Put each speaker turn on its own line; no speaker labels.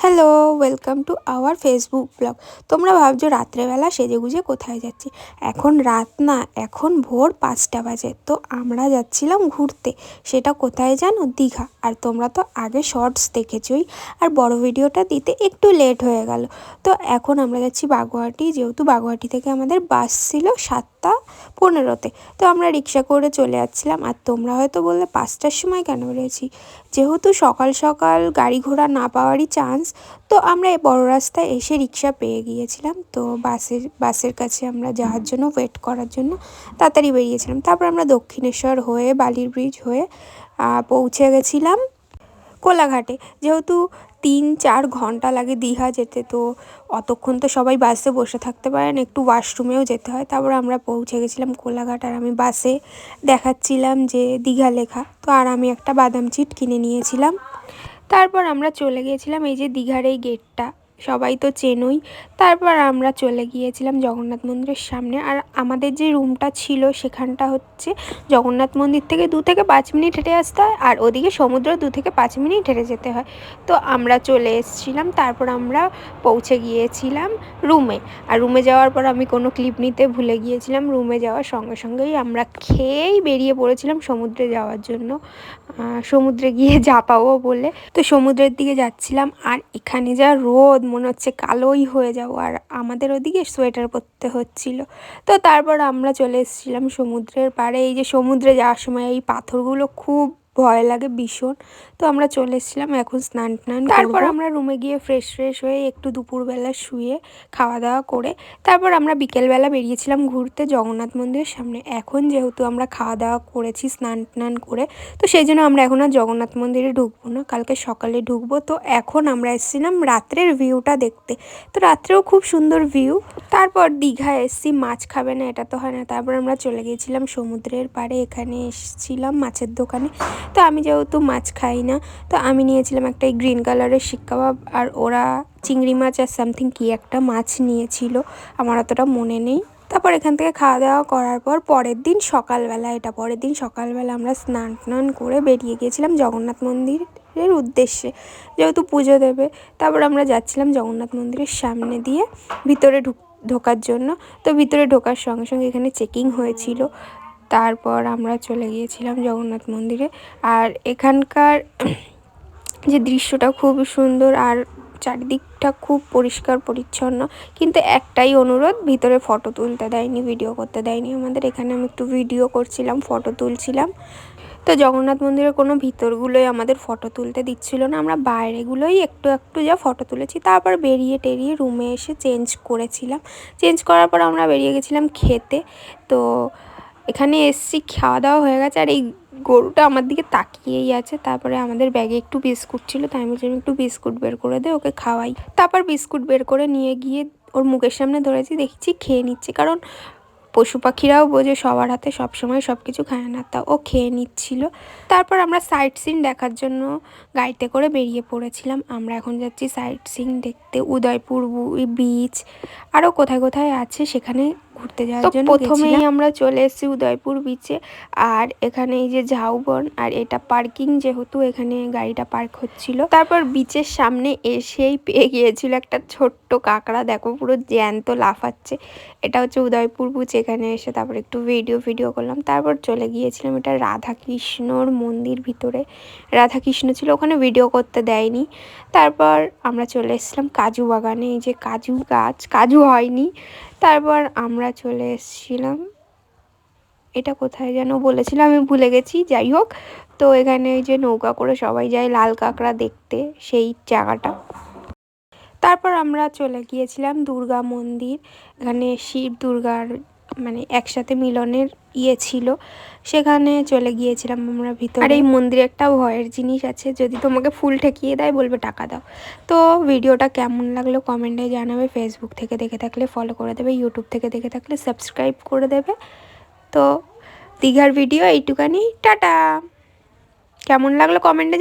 Hello, welcome to our Facebook blog. তোমরা ভাবছো রাত্রেবেলা সেজেগুজে কোথায় যাচ্ছি। এখন রাত না, এখন ভোর 5টা বাজে। তো আমরা যাচ্ছিলাম ঘুরতে। সেটা কোথায় জানো? দীঘা। আর তোমরা তো আগে শর্টস দেখেছোই, আর বড় ভিডিওটা দিতে একটু লেট হয়ে গেল। তো এখন আমরা যাচ্ছি বাগুইআটি, যেহেতু বাগুইআটি থেকে আমাদের বাস ছিল 7টা 15-তে। তো আমরা রিক্সা করে চলে যাচ্ছিলাম। আর তোমরা হয়তো বললে 5টার সময় কেন বেরিয়েছি? যেহেতু সকাল সকাল গাড়ি ঘোড়া না পাওয়ারই চান্স, তো আমরা এই বড় রাস্তায় এসে রিক্সা পেয়ে গিয়েছিলাম। তো বাসের কাছে আমরা যাওয়ার জন্য ওয়েট করার জন্য তাড়াতাড়ি বেরিয়েছিলাম। তারপর আমরা দক্ষিণেশ্বর হয়ে বালির ব্রিজ হয়ে পৌঁছে গেছিলাম কোলাঘাটে। যেহেতু 3-4 ঘন্টা লাগে দীঘা যেতে, তো অতক্ষণ তো সবাই বাসে বসে থাকতে পারে না, একটু ওয়াশরুমেও যেতে হয়। তারপর আমরা পৌঁছে গেছিলাম কোলাঘাট। আর আমি বাসে দেখাচ্ছিলাম যে দীঘা লেখা, তো আর আমি একটা বাদাম চিট কিনে নিয়েছিলাম। তারপর আমরা চলে গিয়েছিলাম এই যে দীঘার এই গেটটা, সবাই তো চেনোই। তারপর আমরা চলে গিয়েছিলাম জগন্নাথ মন্দিরের সামনে। আর আমাদের যে রুমটা ছিল সেখানটা হচ্ছে জগন্নাথ মন্দির থেকে 2 থেকে 5 মিনিট হেঁটে আসতে হয়, আর ওদিকে সমুদ্র 2 থেকে 5 মিনিট হেঁটে যেতে হয়। তো আমরা চলে এসেছিলাম। তারপর আমরা পৌঁছে গিয়েছিলাম রুমে। আর রুমে যাওয়ার পর আমি কোনো ক্লিপ নিতে ভুলে গিয়েছিলাম। রুমে যাওয়ার সঙ্গে সঙ্গেই আমরা খেয়েই বেরিয়ে পড়েছিলাম সমুদ্রে যাওয়ার জন্য, সমুদ্রে গিয়ে ঝাঁপাবো বলে। তো সমুদ্রের দিকে যাচ্ছিলাম, আর এখানে যা রোদ, মনে হচ্ছে কালোই হয়ে যাবো। আর আমাদের ওদিকে সোয়েটার পরতে হচ্ছিল। তো তারপর আমরা চলে এসেছিলাম সমুদ্রের পাড়ে। এই যে সমুদ্রে যাওয়ার সময় এই পাথরগুলো খুব ভয় লাগে ভীষণ। তো আমরা চলে এসেছিলাম এখন স্নান টান। তারপর আমরা রুমে গিয়ে ফ্রেশ হয়ে একটু দুপুরবেলা শুয়ে খাওয়া দাওয়া করে তারপর আমরা বিকেলবেলা বেরিয়েছিলাম ঘুরতে জগন্নাথ মন্দিরের সামনে। এখন যেহেতু আমরা খাওয়া দাওয়া করেছি স্নান টান করে, তো সেই জন্য আমরা এখন আর জগন্নাথ মন্দিরে ঢুকবো না, কালকে সকালে ঢুকবো। তো এখন আমরা এসেছিলাম রাত্রের ভিউটা দেখতে। তো রাত্রেও খুব সুন্দর ভিউ। তারপর দীঘা এসছি, মাছ খাবে না এটা তো হয় না। তারপর আমরা চলে গিয়েছিলাম সমুদ্রের পাড়ে। এখানে এসেছিলাম মাছের দোকানে। তো আমি যেহেতু মাছ খাই না, তো আমি নিয়েছিলাম একটা গ্রিন কালারের শিক কাবাব, আর ওরা চিংড়ি মাছ আর সামথিং কি একটা মাছ নিয়েছিল, আমার অতটা মনে নেই। তারপর এখান থেকে খাওয়া দাওয়া করার পর পরের দিন সকালবেলা আমরা স্নান টান করে বেরিয়ে গিয়েছিলাম জগন্নাথ মন্দিরের উদ্দেশ্যে, যেহেতু পুজো দেবে। তারপর আমরা যাচ্ছিলাম জগন্নাথ মন্দিরের সামনে দিয়ে ভিতরে ঢোকার জন্য। তো ভিতরে ঢোকার সঙ্গে সঙ্গে এখানে চেকিং হয়েছিল। তারপর আমরা চলে গিয়েছিলাম জগন্নাথ মন্দিরে। আর এখানকার যে দৃশ্যটা খুব সুন্দর, আর চারিদিকটা খুব পরিষ্কার পরিচ্ছন্ন। কিন্তু একটাই অনুরোধ, ভিতরে ফটো তুলতে দেয়নি, ভিডিও করতে দেয়নি আমাদের। এখানে আমি একটু ভিডিও করছিলাম, ফটো তুলছিলাম। তো জগন্নাথ মন্দিরের কোনো ভিতরগুলোই আমাদের ফটো তুলতে দিচ্ছিল না, আমরা বাইরেগুলোই একটু যা ফটো তুলেছি। তারপর বেরিয়ে টেরিয়ে রুমে এসে চেঞ্জ করেছিলাম। চেঞ্জ করার পর আমরা বেরিয়ে গেছিলাম খেতে। তো এখানে এসছি, খাওয়া দাওয়া হয়ে গেছে, আর এই গরুটা আমার দিকে তাকিয়েই আছে। তারপরে আমাদের ব্যাগে একটু বিস্কুট ছিল, তাই আমি বলছিলাম একটু বিস্কুট বের করে দে, ওকে খাওয়াই। তারপর বিস্কুট বের করে নিয়ে গিয়ে ওর মুখের সামনে ধরেছি, দেখছি খেয়ে নিচ্ছে। কারণ পশু পাখিরাও বোঝে সবার হাতে সবসময় সব কিছু খায় না, তা ও খেয়ে নিচ্ছিল। তারপর আমরা সাইট সিন দেখার জন্য গাড়িতে করে বেরিয়ে পড়েছিলাম। আমরা এখন যাচ্ছি সাইট সিন দেখতে, উদয়পুর বিচ আরও কোথায় আছে সেখানে ঘুরতে যাওয়ার জন্য। প্রথমেই আমরা চলে এসেছি উদয়পুর বিচে। আর এখানে এই যে ঝাউবন, আর এটা পার্কিং, যেহেতু এখানে গাড়িটা পার্ক হচ্ছিল। তারপর বিচের সামনে এসেই পেয়ে গিয়েছিল একটা ছোট্ট কাঁকড়া, দেখো পুরো জ্যান্ত লাফাচ্ছে। এটা হচ্ছে উদয়পুর বিচ। এখানে এসে তারপর একটু ভিডিও করলাম। তারপর চলে গিয়েছিলাম এটা রাধাকৃষ্ণর মন্দির, ভিতরে রাধাকৃষ্ণ ছিল, ওখানে ভিডিও করতে দেয়নি। তারপর আমরা চলে এসেছিলাম কাজু বাগানে, এই যে কাজু গাছ, কাজু হয়নি। তারপর আমরা চলে এসেছিলাম, এটা কোথায় যেন বলেছিলাম আমি ভুলে গেছি, যাই হোক। তো এখানে এই যে নৌকা করে সবাই যায় লাল কাঁকড়া দেখতে, সেই জায়গাটা। তারপর আমরা চলে গিয়েছিলাম দুর্গা মন্দির। এখানে শিব দুর্গার মানে একসাথে মিলনের ছিল, সেখানে চলে গিয়েছিলাম আমরা ভিতরে। আর এই মন্দিরে একটা ভয়ের জিনিস আছে, যদি তোমাকে ফুল ঠেকিয়ে দেয় বলবে টাকা দাও। তো ভিডিওটা কেমন লাগলো কমেন্টে জানাবে। ফেসবুক থেকে দেখে থাকলে ফলো করে দেবে, ইউটিউব থেকে দেখে থাকলে সাবস্ক্রাইব করে দেবে। তো দীঘার ভিডিও এইটুকানি, টাটা। কেমন লাগলো কমেন্টে